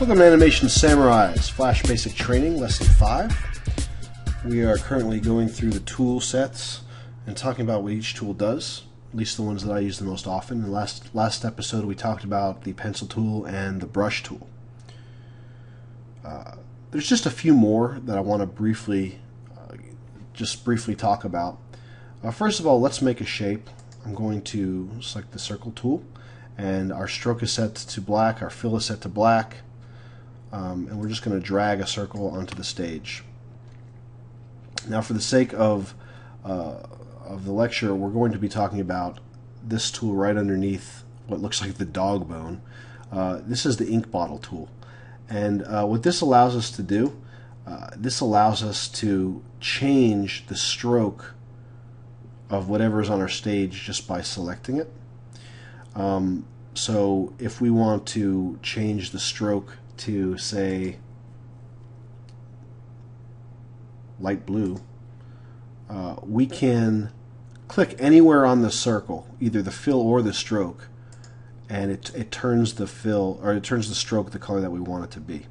Welcome to Animation Samurai's Flash Basic Training, Lesson 5. We are currently going through the tool sets and talking about what each tool does, at least the ones that I use the most often. In the last episode we talked about the pencil tool and the brush tool. There's just a few more that I want to briefly talk about. First of all, let's make a shape. I'm going to select the circle tool, and our stroke is set to black, our fill is set to black, and we're just going to drag a circle onto the stage. Now, for the sake of the lecture, we're going to be talking about this tool right underneath what looks like the dog bone. This is the ink bottle tool, and what this allows us to do, this allows us to change the stroke of whatever is on our stage just by selecting it. So if we want to change the stroke to, say, light blue, we can click anywhere on the circle, either the fill or the stroke, and it turns the fill, or it turns the stroke the color that we want it to be.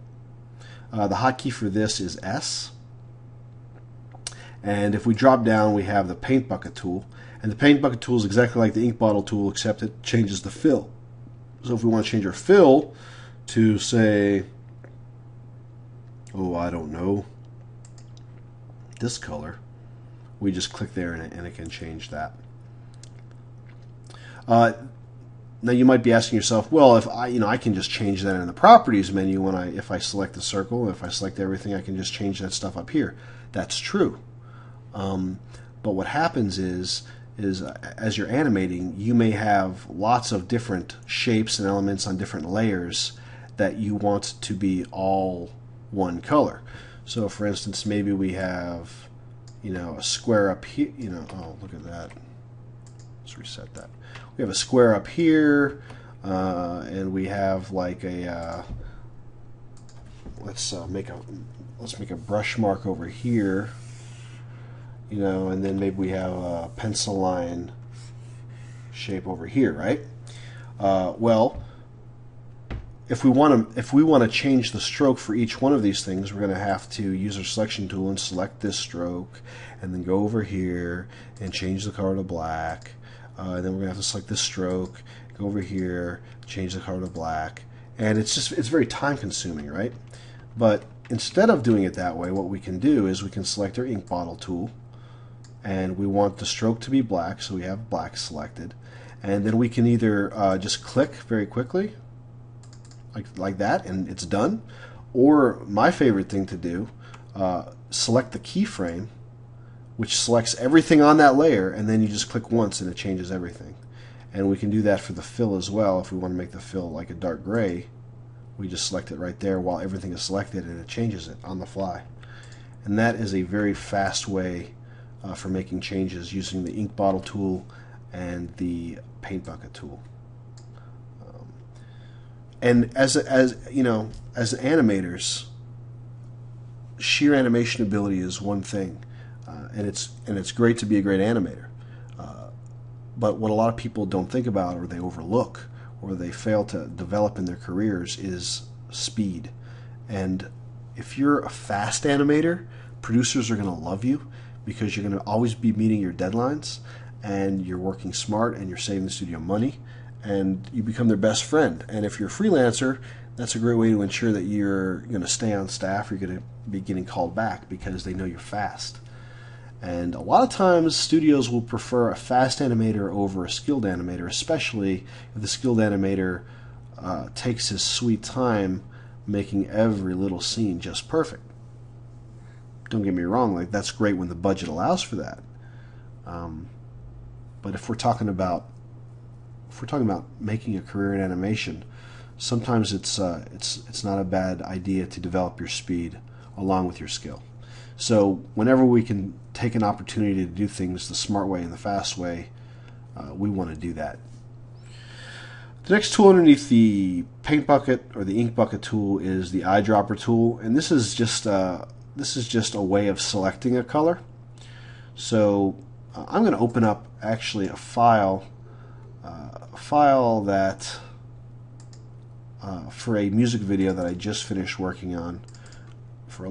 The hotkey for this is S. And if we drop down, we have the paint bucket tool, and the paint bucket tool is exactly like the ink bottle tool, except it changes the fill. So if we want to change our fill to, say, oh, I don't know, this color, we just click there and it can change that. Now you might be asking yourself, well, if I can just change that in the properties menu if I select the circle, if I select everything, I can just change that stuff up here. That's true. But what happens is as you're animating, you may have lots of different shapes and elements on different layers that you want to be all one color. So for instance, maybe we have, a square up here, oh, look at that. Let's reset that. We have a square up here, and we have like a, let's make a brush mark over here. And then maybe we have a pencil line shape over here, right? Well, if we want to change the stroke for each one of these things, we're going to have to use our selection tool and select this stroke, and then go over here and change the color to black. And then we're going to have to select this stroke, go over here, change the color to black, and it's very time consuming, right? But instead of doing it that way, what we can do is we can select our ink bottle tool, and we want the stroke to be black, so we have black selected, and then we can either just click very quickly like that and it's done, or my favorite thing to do, select the keyframe, which selects everything on that layer, and then you just click once and it changes everything. And we can do that for the fill as well. If we want to make the fill like a dark gray, we just select it right there while everything is selected, and it changes it on the fly. And that is a very fast way for making changes using the ink bottle tool and the paint bucket tool. And as animators, sheer animation ability is one thing, and it's great to be a great animator. But what a lot of people don't think about, or they overlook, or they fail to develop in their careers, is speed. And if you're a fast animator, producers are going to love you, because you're going to always be meeting your deadlines, and you're working smart, and you're saving the studio money, and you become their best friend. And if you're a freelancer, that's a great way to ensure that you're going to stay on staff, you're going to be getting called back because they know you're fast. And a lot of times studios will prefer a fast animator over a skilled animator, especially if the skilled animator takes his sweet time making every little scene just perfect. Don't get me wrong, that's great when the budget allows for that. But if we're talking about making a career in animation, sometimes it's not a bad idea to develop your speed along with your skill. So whenever we can take an opportunity to do things the smart way and the fast way, we want to do that. The next tool underneath the paint bucket or the ink bucket tool is the eyedropper tool, and this is just a way of selecting a color. So I'm going to open up actually a file that for a music video that I just finished working on for a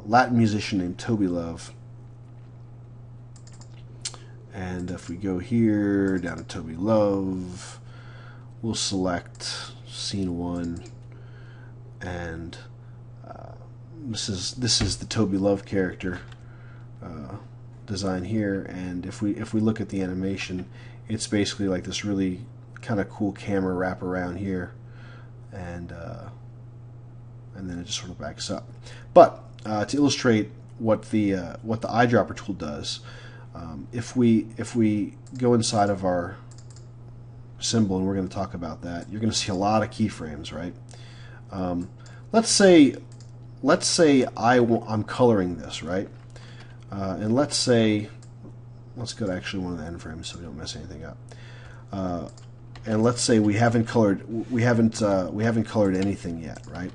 Latin musician named Toby Love. And if we go here down to Toby Love, we'll select scene 1, and this is the Toby Love character design here. And if we look at the animation, it's basically like this really kind of cool camera wrap around here, and then it just sort of backs up. But to illustrate what the eyedropper tool does, if we go inside of our symbol, and we're going to talk about that, you're going to see a lot of keyframes, right? Let's say I'm coloring this, right? And let's go to actually one of the end frames so we don't mess anything up. And let's say we haven't colored anything yet, right?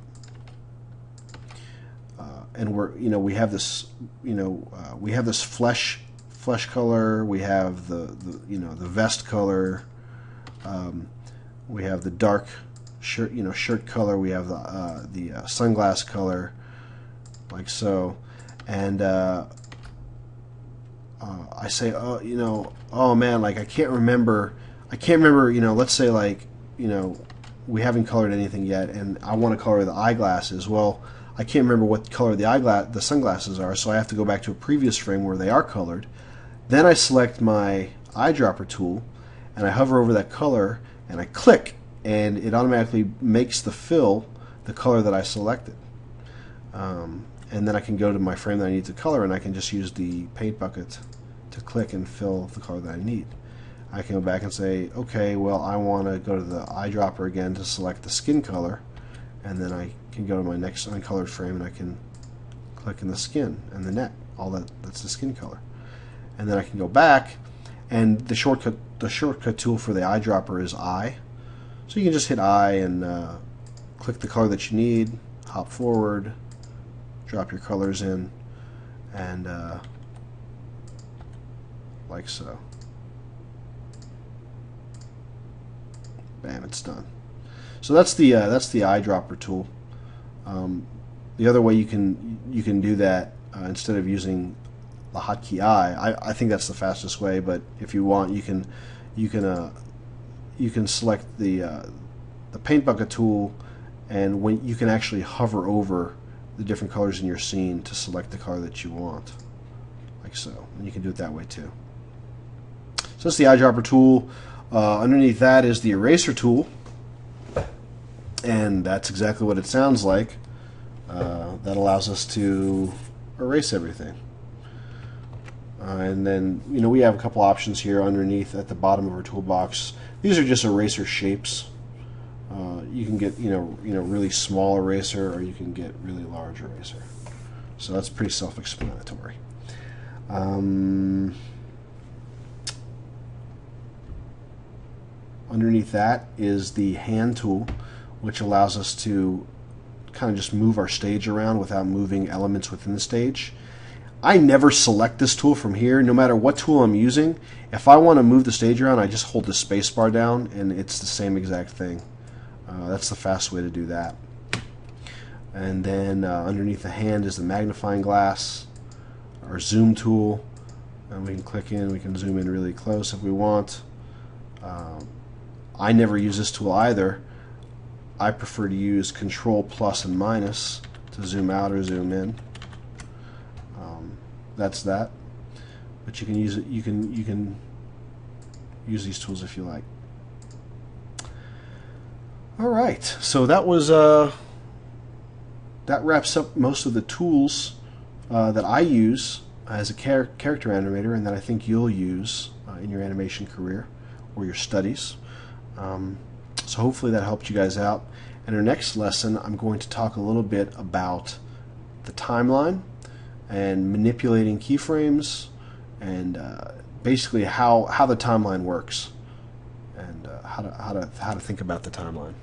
And we have this flesh color, we have the vest color, we have the dark shirt color, we have the sunglass color, like so, and I say, oh man, like I can't remember, let's say we haven't colored anything yet, and I want to color the eyeglasses. Well, I can't remember what color the sunglasses are, so I have to go back to a previous frame where they are colored. Then I select my eyedropper tool, and I hover over that color, and I click, and it automatically makes the fill the color that I selected. And then I can go to my frame that I need to color, and I can just use the paint bucket to click and fill the color that I need. I can go back and say, okay, well, I want to go to the eyedropper again to select the skin color, and then I can go to my next uncolored frame, and I can click in the skin and the neck. That's the skin color. And then I can go back, and the shortcut tool for the eyedropper is I. So you can just hit I and click the color that you need, hop forward, drop your colors in, and like so. Bam, it's done. So that's the eyedropper tool. The other way you can do that instead of using the hotkey I think that's the fastest way. But if you want, you can select the paint bucket tool, and when you can actually hover over the different colors in your scene to select the color that you want, like so. And you can do it that way too. So that's the eyedropper tool. Underneath that is the eraser tool, and that's exactly what it sounds like. That allows us to erase everything. And then we have a couple options here underneath at the bottom of our toolbox. These are just eraser shapes. You can get really small eraser, or you can get really large eraser. So that's pretty self-explanatory. Underneath that is the hand tool, which allows us to kind of just move our stage around without moving elements within the stage. I never select this tool from here, no matter what tool I'm using. If I want to move the stage around, I just hold the space bar down, and it's the same exact thing. That's the fast way to do that. And then underneath the hand is the magnifying glass, our zoom tool, and we can click in, we can zoom in really close if we want. I never use this tool either. I prefer to use Control plus and minus to zoom out or zoom in. That's that. But you can use it. You can use these tools if you like. All right. So that was that wraps up most of the tools that I use as a character animator, and that I think you'll use in your animation career or your studies. So hopefully that helped you guys out. In our next lesson, I'm going to talk a little bit about the timeline and manipulating keyframes, and basically how the timeline works, and how to think about the timeline.